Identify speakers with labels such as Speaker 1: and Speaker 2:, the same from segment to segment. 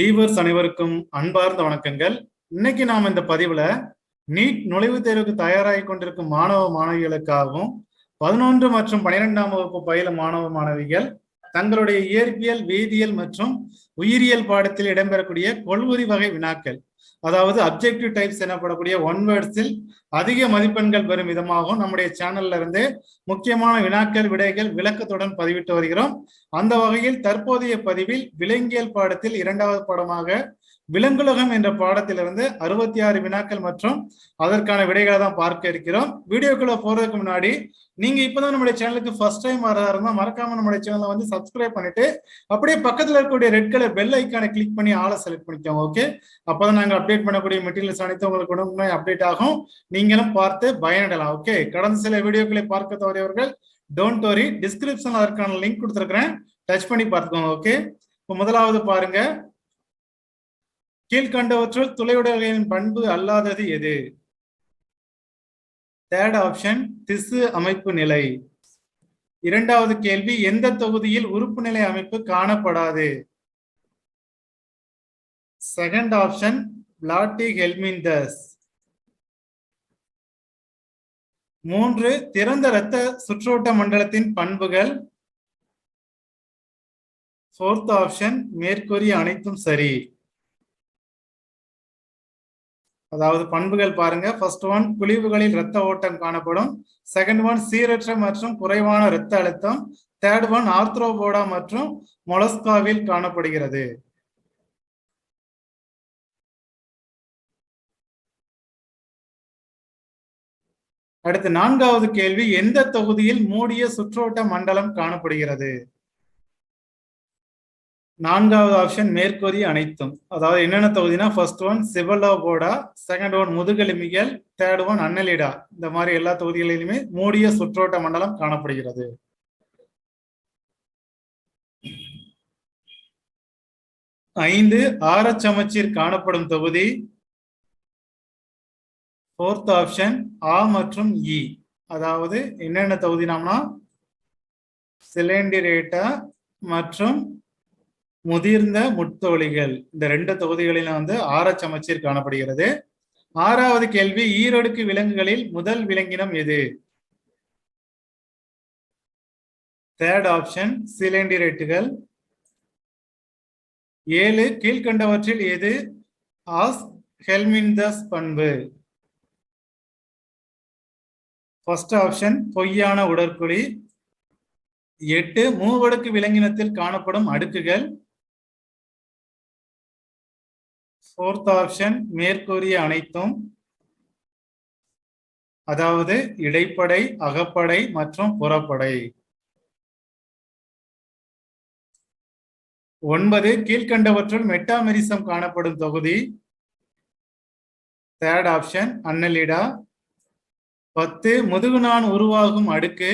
Speaker 1: Viewers அனைவருக்கும் அன்பார்ந்த வணக்கங்கள். இன்னைக்கு நாம் இந்த பதிவுல நீட் நுழைவுத் தேர்வுக்கு தயாராகி கொண்டிருக்கும் மாணவ மாணவிகளுக்காகவும் 11 மற்றும் 12ஆம் வகுப்பு பயிலும் மாணவ மாணவிகள் தங்களுடைய இயற்பியல், வேதியியல் மற்றும் உயிரியல் பாடத்தில் இடம்பெறக்கூடிய கொள்குறி வகை வினாக்கள், அதாவது அப்ஜெக்டிவ் டைப்ஸ் எனப்படக்கூடிய ஒன் வேர்ட்ஸில் அதிக மதிப்பெண்கள் பெறும் விதமாகவும் நம்முடைய சேனல்ல இருந்து முக்கியமான வினாக்கள் விடைகள் விளக்கத்துடன் பதிவிட்டு வருகிறோம். அந்த வகையில் தற்போதைய பதிவில் விலங்கியல் பாடத்தில் 2வது பாடமாக விலங்குலகம் என்ற பாடத்திலிருந்து 66 வினாக்கள் மற்றும் அதற்கான விடைகளை தான் பார்க்க இருக்கிறோம். வீடியோக்குள்ள போறதுக்கு முன்னாடி நீங்க இப்பதான் நம்மளுடைய சேனலுக்கு ஃபர்ஸ்ட் டைம் வரதா இருந்தா மறக்காம நம்மளுடைய சேனலை வந்து சப்ஸ்கிரைப் பண்ணிட்டு அப்படியே பக்கத்துல இருக்கக்கூடிய ரெட் கலர் பெல் ஐக்கானை கிளிக் பண்ணி ஆளை செலக்ட் பண்ணிக்கோங்க. ஓகே, அப்பதான் நாங்க அப்டேட் பண்ணக்கூடிய மெட்டீரியல்ஸ் அனைத்து உங்களுக்கு உடனே அப்டேட் ஆகும், நீங்களும் பார்த்து பயனடையலாம். ஓகே, கடந்த சில வீடியோக்களை பார்க்க தவறியவர்கள் டோன்ட் வரி, டிஸ்கிரிப்ஷன்ல அதற்கான லிங்க் கொடுத்துருக்கிறேன், டச் பண்ணி பார்த்துக்கோங்க. ஓகே, இப்போ முதலாவது பாருங்க, கீழ்கண்டவற்றுள் துளையுடல்களின் பண்பு அல்லாதது எது? தேர்ட் ஆப்ஷன் திசு அமைப்பு நிலை. இரண்டாவது கேள்வி, எந்த தொகுதியில் உறுப்பு நிலை அமைப்பு காணப்படாது? செகண்ட் ஆப்ஷன் பிளாட்டி ஹெல்மின்தஸ். 3 திறந்த இரத்த சுற்றோட்ட மண்டலத்தின் பண்புகள். ஃபோர்த் ஆப்ஷன் மேற்கூறிய அனைத்தும் சரி. அதாவது பண்புகள் பாருங்க, ஃபர்ஸ்ட் ஒன் குழிவுகளில் இரத்த ஓட்டம் காணப்படும், செகண்ட் ஒன் சீரற்ற மற்றும் குறைவான இரத்த அழுத்தம், தேர்ட் ஒன் ஆர்த்ரோபோடா மற்றும் மொலஸ்காவில் காணப்படுகிறது. அடுத்து 4வது கேள்வி, எந்த தொகுதியில் மூடிய சுற்றோட்ட மண்டலம் காணப்படுகிறது? 4வது ஆப்ஷன் மேற்கூறிய அனைத்தும். அதாவது என்னென்ன தொகுதினா, ஃபர்ஸ்ட் ஒன் சிவலோபோடா, செகண்ட் ஒன் முதுகெலும்பிகள், தேர்ட் ஒன் அன்னலிடா. இந்த மாதிரி எல்லா தொகுதிகளிலுமே மூடிய சுற்றோட்ட மண்டலம் காணப்படுகிறது. ஐந்து ஆரச்சமச்சீர் காணப்படும் தொகுதி. ஃபோர்த் ஆப்ஷன் ஆ மற்றும் இ. அதாவது என்னென்ன தொகுதினாம்னா சிலிண்டிரேட்டா மற்றும் முதிர்ந்த முட்தோலிகள், இந்த 2 தொகுதிகளிலும் வந்து ஆரச்சமச்சீர் காணப்படுகிறது. 6வது கேள்வி, ஈரடுக்கு விலங்குகளில் முதல் விலங்கினம் எது? Third option சிலிண்டிரேட்டுகள். 7 கீழ்கண்டவற்றில் எது ஆஸ் ஹெல்மின்தஸ் பண்பு? ஃபர்ஸ்ட் ஆப்ஷன் பொய்யான உடற்குழி. 8 மூவடுக்கு விலங்கினத்தில் காணப்படும் அடுக்குகள். ஃபோர்த் ஆப்ஷன் மேற்கூறிய அனைத்தும், அதாவது இடைப்படை, அகப்படை மற்றும் புறப்படை. 9 கீழ்கண்டவற்றுள் மெட்டாமெரிசம் காணப்படும் தொகுதி. Third option அன்னலிடா. 10 முதுகுநான் உருவாகும் அடுக்கு.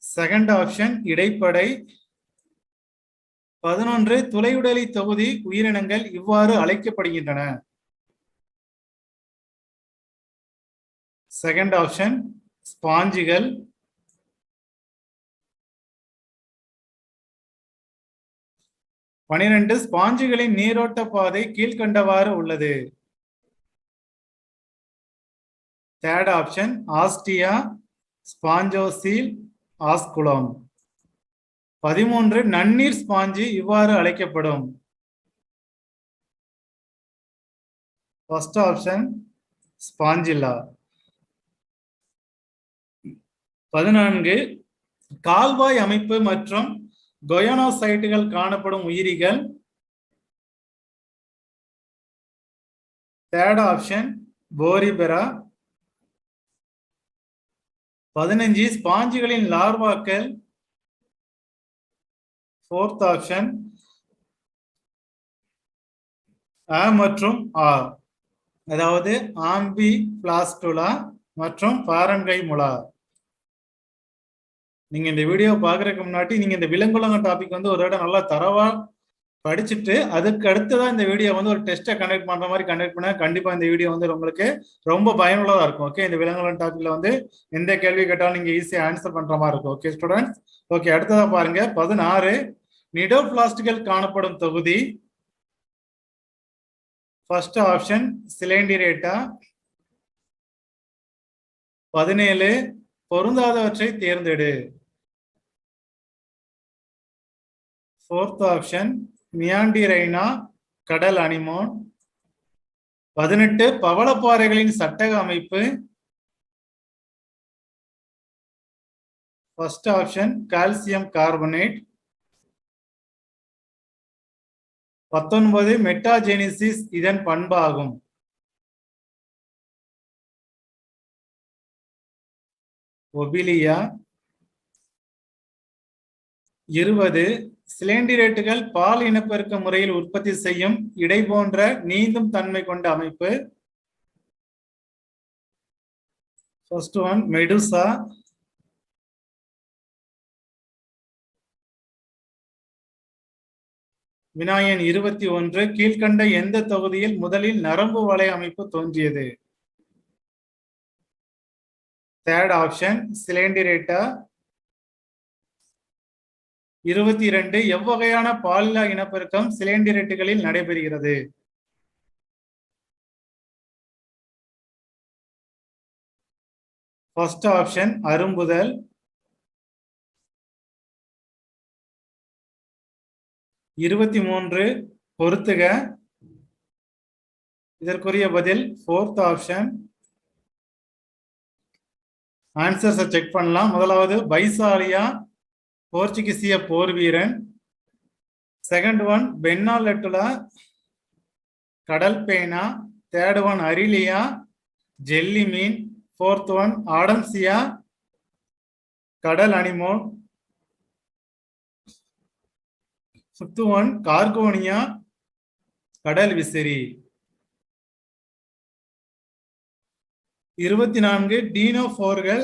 Speaker 1: Second option இடைப்படை. 11 துளையுடலி தொகுதி உயிரினங்கள் இவ்வாறு அழைக்கப்படுகின்றன. Second option ஸ்பாஞ்சுகள். 12 ஸ்பாஞ்சுகளின் நீரோட்ட பாதை கீழ்கண்டவாறு உள்ளது. Third option ostia, spongocoel, osculum. 13 நன்னீர் ஸ்பாஞ்சு இவ்வாறு அழைக்கப்படும். First option ஸ்பாஞ்சில்லா. 14 கால்வாய் அமைப்பு மற்றும் கொயனோசைட்டுகள் காணப்படும் உயிரிகள். Third option Porifera. 15 ஸ்பாஞ்சுகளின் லார்வாக்கள். ஃபோர்த் ஆப்ஷன் அ மற்றும் ஆ, அதாவது ஆம்பி பிளாஸ்டுலா மற்றும் பாரன்கைமுலா. நீங்க இந்த வீடியோ பாக்குறதுக்கு முன்னாடி நீங்க இந்த விலங்குலகம் டாபிக் வந்து ஒரு இடம் நல்லா தரவா படிச்சுட்டு அதுக்கு அடுத்துதான் இந்த வீடியோ வந்து ஒரு டெஸ்ட்டை கண்டக்ட் பண்ற மாதிரி கண்டக்ட் பண்ண கண்டிப்பா இந்த வீடியோ வந்து உங்களுக்கு ரொம்ப பயனுள்ளதா இருக்கும். ஓகே, இந்த விலங்குலகம் டாபிக்ல வந்து எந்த கேள்வி கேட்டாலும் நீங்க ஈஸியா ஆன்சர் பண்ற மாதிரி இருக்கும். ஓகே ஸ்டூடெண்ட்ஸ், ஓகே அடுத்ததா பாருங்க 16 நிடோபிளாஸ்டுகள் காணப்படும் தொகுதி. First option Coelenterata. 17 பொருந்தாதவற்றை தேர்ந்தெடு. ஃபோர்த் ஆப்ஷன் மியாண்டிரைனா கடல் அனிமோன். 18 பவளப்பாறைகளின் சட்டக அமைப்பு. First option calcium carbonate. 19 metagenesis இதன் பண்பாகும். ஒபிலியா. 20 சிலிண்டிரேட்டுகள் பால் இனப்பெருக்க முறையில் உற்பத்தி செய்யும் இடை போன்ற நீந்தும் தன்மை கொண்ட அமைப்பு. First one Medusa. வினாயன் 21 கீழ்கண்ட எந்த தொகுதியில் முதலில் நரம்பு வலை அமைப்பு தோன்றியது? Third option சிலிண்டிரேட்டா. 22 எவ்வகையான பாலில்லா இனப்பெருக்கம் சிலிண்டிரேட்டுகளில் நடைபெறுகிறது? First option அரும்புதல். 23 பொறுத்துக. இதற்குரிய பதில் ஃபோர்த் ஆப்ஷன். ஆன்சர்ஸை செக் பண்ணலாம். முதலாவது பைசாலியா போர்ச்சுகீசிய போர் வீரன். செகண்ட் ஒன் பென்னாலெட்டுலா கடல் பேனா. தேர்ட் ஒன் அரிலியா ஜெல்லி மீன். ஃபோர்த் ஒன் ஆடம்சியா கடல் அனிமோன். ஃபிஃப்த் ஒன் கார்கோனியா கடல் விசிறி. 24 டீனோஃபோர்கள்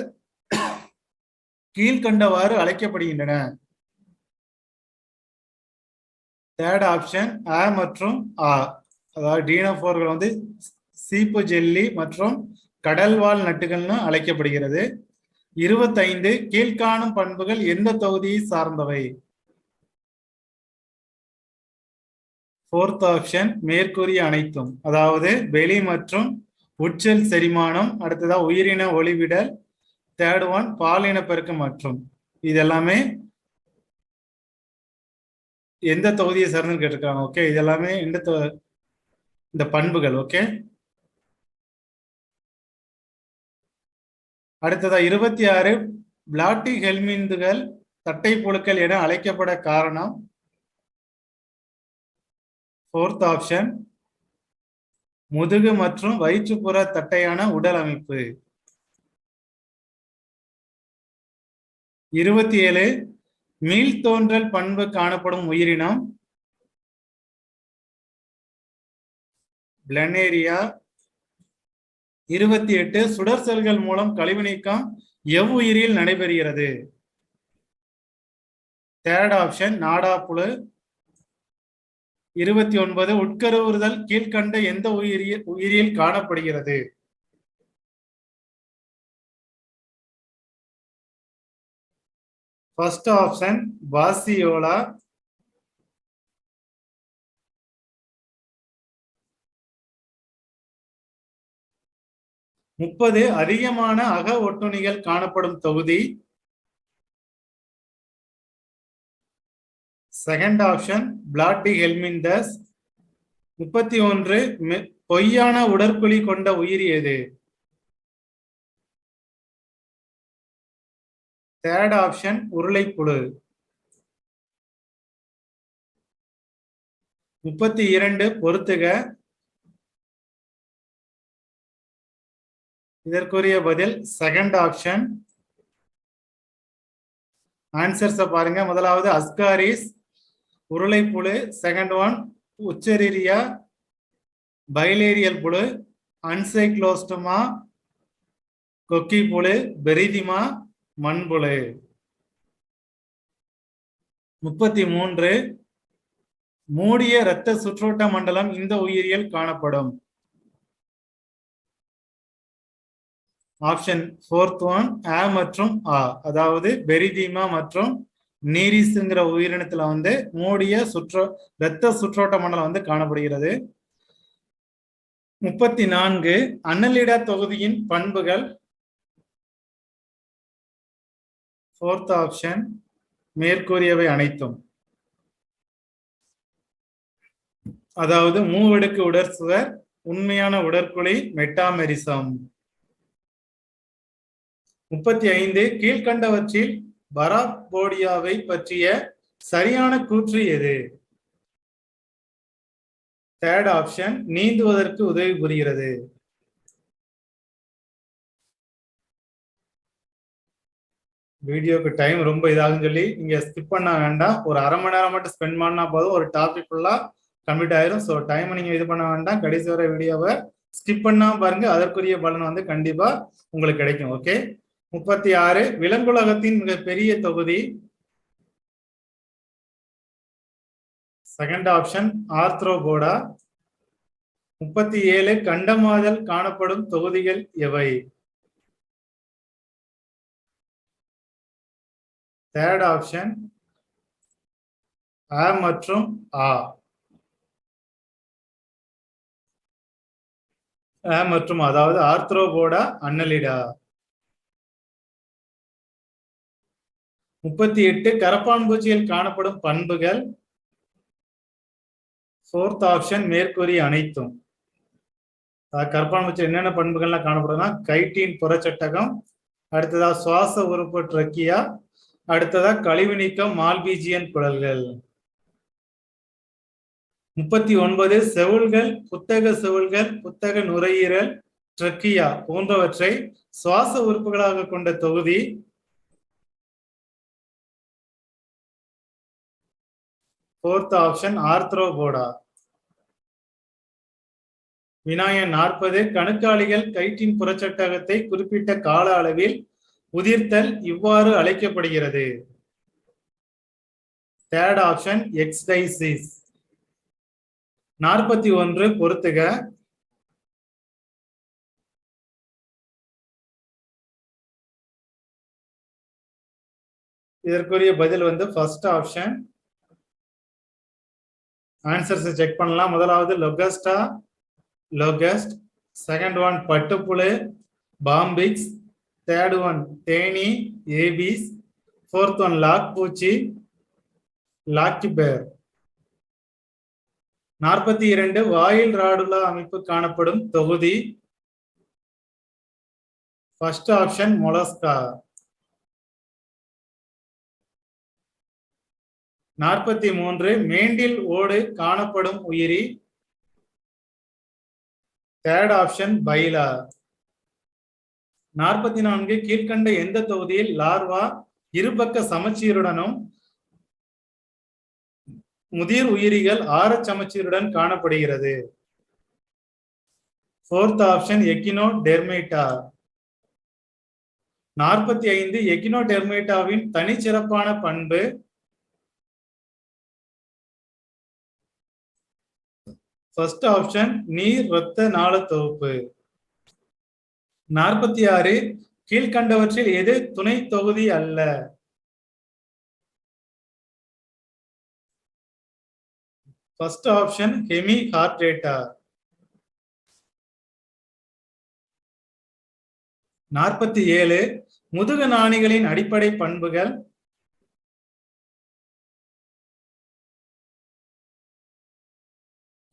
Speaker 1: கீழ்கண்டவாறு அழைக்கப்படுகின்றன. தேர்ட் ஆப்ஷன் அ மற்றும் ஆ. அதாவது டீனோஃபோர்கள் வந்து சீப்பு ஜெல்லி மற்றும் கடல்வாழ் நட்டுகள்னு அழைக்கப்படுகிறது. 25 கீழ்காணும் பண்புகள் எந்த தொகுதியை சார்ந்தவை? ஃபோர்த் ஆப்ஷன் மேற்கூறிய அனைத்தும். அதாவது வெளி மற்றும் உட்செல் செரிமானம். அடுத்ததா உயிரின ஒளிவிடல். தேர்ட் ஒன் பாலின பெருக்கம் மற்றும். இது எல்லாமே எந்த தொகுதியை சார்ந்து கேட்டிருக்காங்க. ஓகே, இது எல்லாமே இந்த பண்புகள். ஓகே, அடுத்ததா 26 பிளாட்டி ஹெல்மிந்துகள் தட்டை புழுக்கள் என அழைக்கப்பட காரணம்? ஃபோர்த் ஆப்ஷன் முதுகு மற்றும் வயிற்றுப்புற தட்டையான உடல் அமைப்பு. 27 மீள்தோன்றல் பண்பு காணப்படும் உயிரினம்? பிளனேரியா. 28 சுடர் செல்கள் மூலம் கழிவு நீக்கம் எவ்வுயிரில் நடைபெறுகிறது? Third option நாடாப்புழு. 29 உட்கருவுறுதல் கீழ்கண்ட எந்த உயிரில் காணப்படுகிறது? First option பாசியோலா. 30 அதிகமான அக ஒட்டுண்ணிகள் காணப்படும் தொகுதி? செகண்ட் ஆப்ஷன் பிளாட்டி ஹெல்மிந்தஸ். 31 பொய்யான உடற்குழி கொண்ட உயிரி எது? Third option உருளைப்புழு. 32 பொறுத்துக. இதற்குரிய பதில் செகண்ட் ஆப்ஷன். ஆன்சர்ஸை பாருங்க. முதலாவது அஸ்காரிஸ் உருளைப்புழு. செகண்ட் ஒன் உச்சரிரியா பைலேரியல் புழு. அன்சைக்ளோஸ்டோமா கொக்கி புழு. பெரிதிமா மண்புழு. 33 மூடிய இரத்த சுற்றோட்ட மண்டலம் இந்த உயிரியல் காணப்படும்? ஆப்ஷன் ஃபோர்த் ஒன் ஆ மற்றும் ஆ. அதாவது பெரிதிமா மற்றும் நீரிஸ்ங்கிற உயிரினத்துல வந்து மூடிய இரத்த சுற்றோட்ட மண்டலம் வந்து காணப்படுகிறது. 34 அன்னலிடா தொகுதியின் பண்புகள். ஃபோர்த் ஆப்ஷன் மேற்கூறியவை அனைத்தும். அதாவது மூவடுக்கு உடற்சுவர், உண்மையான உடற்குழி, மெட்டாமெரிசம். 35 கீழ்கண்டவற்றில் பராபோடியாவை பற்றிய சரியான கூற்று எது? தேர்ட் ஆப்ஷன் நீந்துவதற்கு உதவி புரிகிறது. வீடியோக்கு டைம் ரொம்ப இதாகும் சொல்லி நீங்க ஸ்கிப் பண்ண வேண்டாம். ஒரு அரை மணி நேரம் மட்டும் ஸ்பெண்ட் பண்ணா போதும், ஒரு டாபிக் ஃபுல்லா கம்ப்ளீட் ஆயிரும். ஸோ டைம் நீங்க இது பண்ண வேண்டாம். கடைசி வரை வீடியோவை ஸ்கிப் பண்ணாம பாருங்க, அதற்குரிய பலன் வந்து கண்டிப்பா உங்களுக்கு கிடைக்கும். ஓகே. 36 விலங்குலகத்தின் மிகப்பெரிய தொகுதி. Second option Arthropoda. 37 கண்டமாதல் காணப்படும் தொகுதிகள் எவை? தேர்ட் ஆப்ஷன் அ மற்றும் ஆ. மற்றும் அதாவது ஆர்த்ரோபோடா, அன்னலிடா. 38 கரப்பான் பூச்சியில் காணப்படும் பண்புகள். ஃபோர்த் ஆப்ஷன் மேற்கூறிய அனைத்தும். கரப்பான் பூச்சி என்னென்ன பண்புகள்லாம் காணப்படுதுன்னா கைட்டின் புறச்சட்டகம், அடுத்ததா சுவாச உறுப்பு ட்ரக்கியா, அடுத்ததா கழிவு நீக்கம் மால்பீஜியன் குழல்கள். 39 செவுள்கள், புத்தக செவுள்கள், புத்தக நுரையீரல், ட்ரக்கியா போன்றவற்றை சுவாச உறுப்புகளாக கொண்ட தொகுதி. Fourth option Arthropoda. வினாயன் 40 கணுக்காலிகள் கைட்டின் புறச்சட்டகத்தை குறிப்பிட்ட கால அளவில் உதிர்த்தல் இவ்வாறு அழைக்கப்படுகிறது. Third option எக்ஸ்டைசிஸ். 41 பொறுத்துக. இதற்குரிய பதில் வந்து ஃபர்ஸ்ட் ஆப்ஷன். ஆன்சர்ஸ் செக் பண்ணலாம். முதலாவது லொகஸ்டா, லோகஸ்ட். செகண்ட் ஒன் பட்டுப்புழு, பாம்பிக்ஸ். தேர்ட் ஒன் தேனி, ஏபிஸ். ஃபோர்த் ஒன் லாக் பூச்சி, லாக்கிபேர். 42 வாயில் ராடுலா அமைப்பு காணப்படும் தொகுதி. First option Mollusca. 43 மேண்டில் ஓடு காணப்படும் உயிரி. Third option பைலா. 44 கீழ்கண்ட எந்த தொகுதியில் லார்வா இருபக்க சமச்சீருடனும் முதிர் உயிரிகள் ஆரச் சமச்சீருடன் காணப்படுகிறது? Fourth option எக்கினோடெர்மேட்டா. 45 எக்கினோடெர்மேட்டாவின் தனிச்சிறப்பான பண்பு. ஃபர்ஸ்ட் ஆப்ஷன் நீர் இரத்த நாள தொகுப்பு. 46 கீழ்கண்டவற்றில் எது துணை தொகுதி அல்ல? First option Hemi ஹார்ட்ரேட்டா. 47 முதுகு நாணிகளின் அடிப்படை பண்புகள்.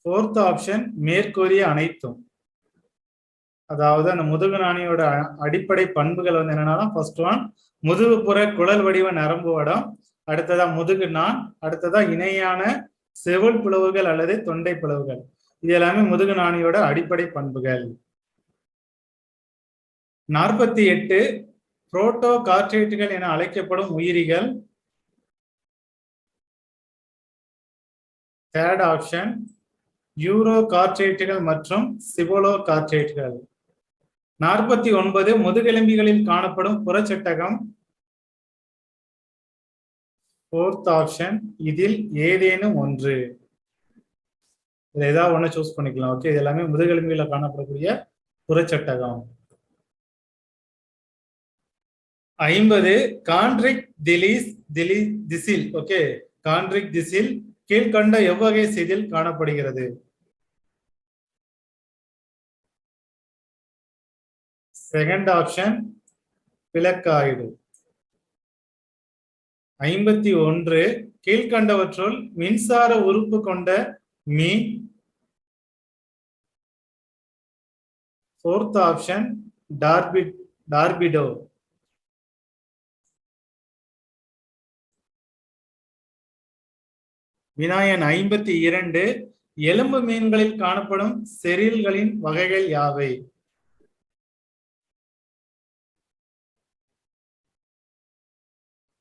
Speaker 1: ஃபோர்த் ஆப்ஷன் மேற்கூறிய அனைத்தும். அதாவது அந்த முதுகு நாணியோட அடிப்படை பண்புகள் வந்து என்னன்னா ஃபர்ஸ்ட் ஒன் முதுகுப்புற குழல் வடிவ நரம்பு வடம், அடுத்ததா முதுகு நான், அடுத்ததா இணையான செவுள் பிளவுகள் அல்லது தொண்டை பிளவுகள். இது எல்லாமே முதுகு நாணியோட அடிப்படை பண்புகள். 48 புரோட்டோ கார்ட்ரேட்டுகள் என அழைக்கப்படும் உயிரிகள். தேர்ட் ஆப்ஷன் யூரோ கார்ட்ரேட்டுகள் மற்றும் சிபோலோ கார்ட்ரேட்டுகள். 49 முதுகெலும்பிகளில் காணப்படும் புறச்சட்டகம். ஃபோர்த் ஆப்ஷன் இதில் ஏதேனும் ஒன்று. இதுல ஏதாவது ஒண்ணு சூஸ் பண்ணிக்கலாம். ஓகே, இது எல்லாமே முதுகெலும்பில காணப்படக்கூடிய புறச்சட்டகம். 50 கான்ட்ரிக் திசில். ஓகே, கான்ட்ரிக் திசில் கீழ்கண்ட எவ்வகை செய்தியில் காணப்படுகிறது? Second option placoid. 51 கீழ்கண்டவற்றுள் மின்சார உறுப்பு கொண்ட மீன். Fourth option torpedo. வினாயன் 52 எலும்பு மீன்களில் காணப்படும் செரில்களின் வகைகள் யாவை?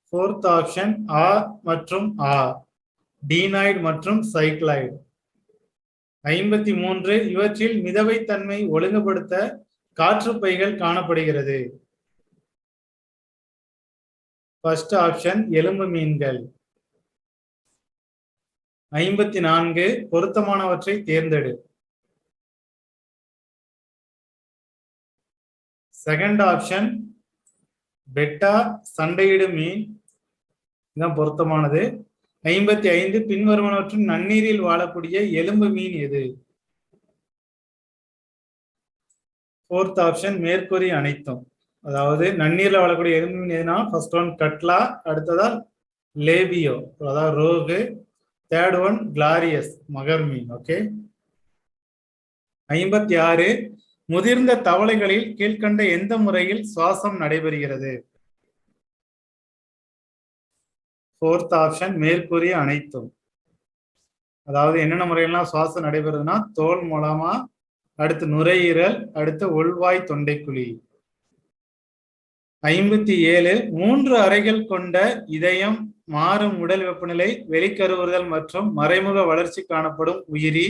Speaker 1: ஃபோர்த் ஆப்ஷன் ஆ மற்றும் ஆ, டீனாய்டு மற்றும் சைக்ளாய்டு. 53 இவற்றில் மிதவைத்தன்மை ஒழுங்குபடுத்த காற்றுப்பைகள் காணப்படுகிறது. ஃபர்ஸ்ட் ஆப்ஷன் எலும்பு மீன்கள். 54 பொருத்தமானவற்றை தேர்ந்தெடு. செகண்ட் ஆப்ஷன் பெட்டா சண்டையிடும் மீன் தான் பொருத்தமானது. 55 பின்வருவனவற்றின் நன்னீரில் வாழக்கூடிய எலும்பு மீன் எது? ஃபோர்த் ஆப்ஷன் மேற்கூறிய அனைத்தும். அதாவது நன்னீர்ல வாழக்கூடிய எலும்பு மீன் எதுனா ஃபர்ஸ்ட் ஒன் கட்லா, அடுத்ததா லேபியோ அதாவது ரோகு, தேர்ட் ஒன் கிளாரியஸ் மகர் மீன். ஓகே. 56 முதிர்ந்த தவளைகளில் கீழ்கண்ட எந்த முறையில் சுவாசம் நடைபெறுகிறது? ஃபோர்த் ஆப்ஷன் மேற்கூறிய அனைத்தும். அதாவது என்னென்ன முறையெல்லாம் சுவாசம் நடைபெறுதுன்னா தோல் மூலமா, அடுத்து நுரையீரல், அடுத்து உள்வாய் தொண்டைக்குழி. 57 3 அறைகள் கொண்ட இதயம், மாறும் உடல் வெப்பநிலை, வெளிக்கருவுறுதல் மற்றும் மறைமுக வளர்ச்சி காணப்படும் உயிரி.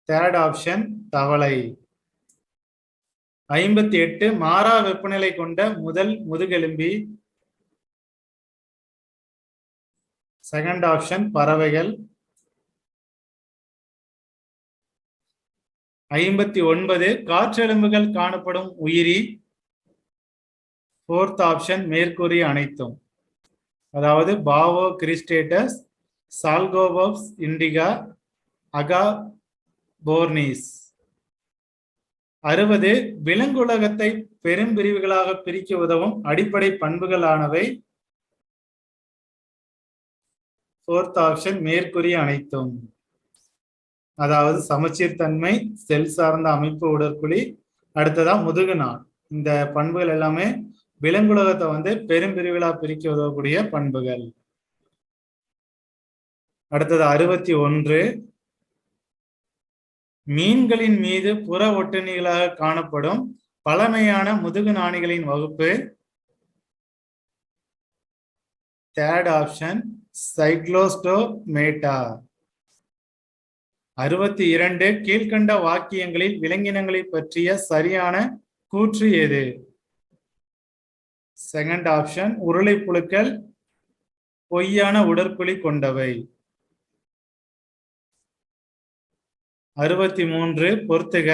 Speaker 1: தேர்ட் ஆப்ஷன் தவளை. 58 மாறா வெப்பநிலை கொண்ட முதல் முதுகெலும்பி. செகண்ட் ஆப்ஷன் பறவைகள். 59 காற்றெலும்புகள் காணப்படும் உயிரி. ஃபோர்த் ஆப்ஷன் மேற்கூறிய அனைத்தும். அதாவது பாவோ கிரிஸ்டேட்டஸ், சால்கோபப்ஸ் இண்டிகா, அகாபோர்னிஸ். 60 விலங்குலகத்தை பெரும்பிரிவுகளாக பிரிக்க உதவும் அடிப்படை பண்புகளானவை. ஃபோர்த் ஆப்ஷன் மேற்கூறிய அனைத்தும். அதாவது சமச்சீர் தன்மை, செல் சார்ந்த அமைப்பு உடற்குழி, அடுத்ததா முதுகு நாள். இந்த பண்புகள் எல்லாமே விலங்குலகத்தை பெரும்பிரிவுகளா பிரிக்க உதவக்கூடிய பண்புகள். அடுத்தது 61 மீன்களின் மீது புற ஒட்டுண்ணிகளாக காணப்படும் பழமையான முதுகு நாணிகளின் வகுப்பு. Third option Cyclostomata. 62 கீழ்கண்ட வாக்கியங்களில் விலங்கினங்களை பற்றிய சரியான கூற்று எது? செகண்ட் ஆப்ஷன் உருளை புழுக்கள் பொய்யான உடற்குழி கொண்டவை. 63 பொறுத்துக.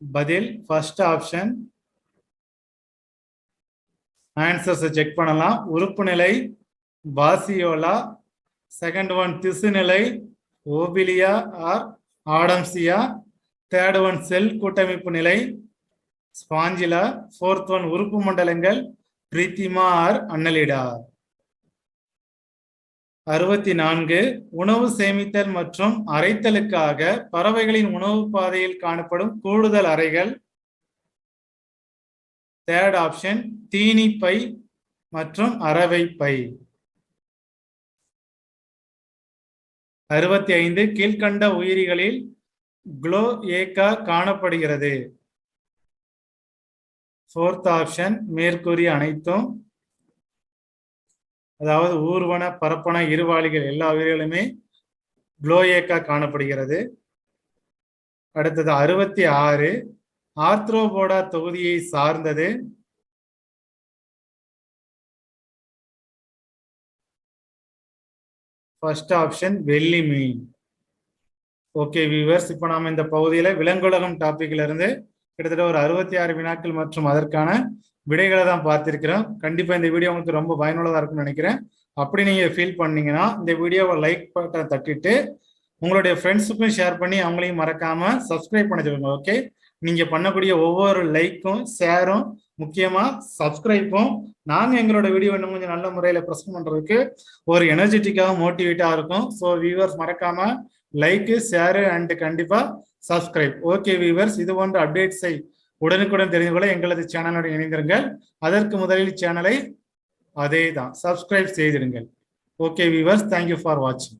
Speaker 1: பதில் ஃபர்ஸ்ட் ஆப்ஷன். ஆன்சர்ஸ் செக் பண்ணலாம். உறுப்பு நிலை பாசியோலா, செகண்ட் ஒன் திசு நிலை Obelia or Adamsia, third one cell கூட்டமைப்பு நிலை ஸ்பாஞ்சிலா, ஃபோர்த் ஒன் உறுப்பு மண்டலங்கள் பிரித்திமா ஆர் அன்னலிடா. 64 உணவு சேமித்தல் மற்றும் அரைத்தலுக்காக பறவைகளின் உணவு பாதையில் காணப்படும் கூடுதல் அறைகள். தேர்ட் ஆப்ஷன் தீனி பை மற்றும் அரவை பை. 65 கீழ்கண்ட உயிரிகளில் குளோஏக்கா காணப்படுகிறது. ஃபோர்த் ஆப்ஷன் மேற்கூறிய அனைத்தும். அதாவது ஊர்வன பரப்பன இருவாளிகள் எல்லா உயிரிகளுமே குளோஏக்கா காணப்படுகிறது. அடுத்தது 66 ஆர்த்ரோபோடா தொகுதியை சார்ந்தது. ஃபர்ஸ்ட் ஆப்ஷன் வெள்ளி மீன். ஓகே வியூவர்ஸ், இப்போ நாம இந்த பகுதியில விலங்குலகம் டாபிக்ல இருந்து கிட்டத்தட்ட ஒரு 66 வினாக்கள் மற்றும் அதற்கான விடைகளை தான் பார்த்திருக்கிறோம். கண்டிப்பா இந்த வீடியோ உங்களுக்கு ரொம்ப பயனுள்ளதா இருக்கும்னு நினைக்கிறேன். அப்படி நீங்க ஃபீல் பண்ணீங்கன்னா இந்த வீடியோவை லைக் பட்டனை தட்டிட்டு உங்களுடைய ஃப்ரெண்ட்ஸுக்கும் ஷேர் பண்ணி அவங்களையும் மறக்காம சப்ஸ்கிரைப் பண்ண சொல்லுங்க. ஓகே, நீங்க பண்ணக்கூடிய ஒவ்வொரு லைக்கும் ஷேரும் முக்கியமா சப்ஸ்கிரைப்பும் நாங்க எங்களோட வீடியோ இன்னும் கொஞ்சம் நல்ல முறையில ப்ரெசென்ட் பண்றதுக்கு ஒரு எனர்ஜெட்டிக்காக மோட்டிவேட்டா இருக்கும். ஸோ வியூவர்ஸ் மறக்காம லைக் ஷேர் அண்ட் கண்டிப்பா சப்ஸ்கிரைப். ஓகே வியூவர்ஸ், இது போன்ற அப்டேட்ஸை உடனுக்குடன் தெரிந்து கொள்ள எங்களது சேனலுடன் இணைந்திருங்கள். அதற்கு முதலில் சேனலை அதே தான் சப்ஸ்கிரைப் செய்திருங்கள். ஓகே வியூவர்ஸ், தேங்க்யூ ஃபார் வாட்சிங்.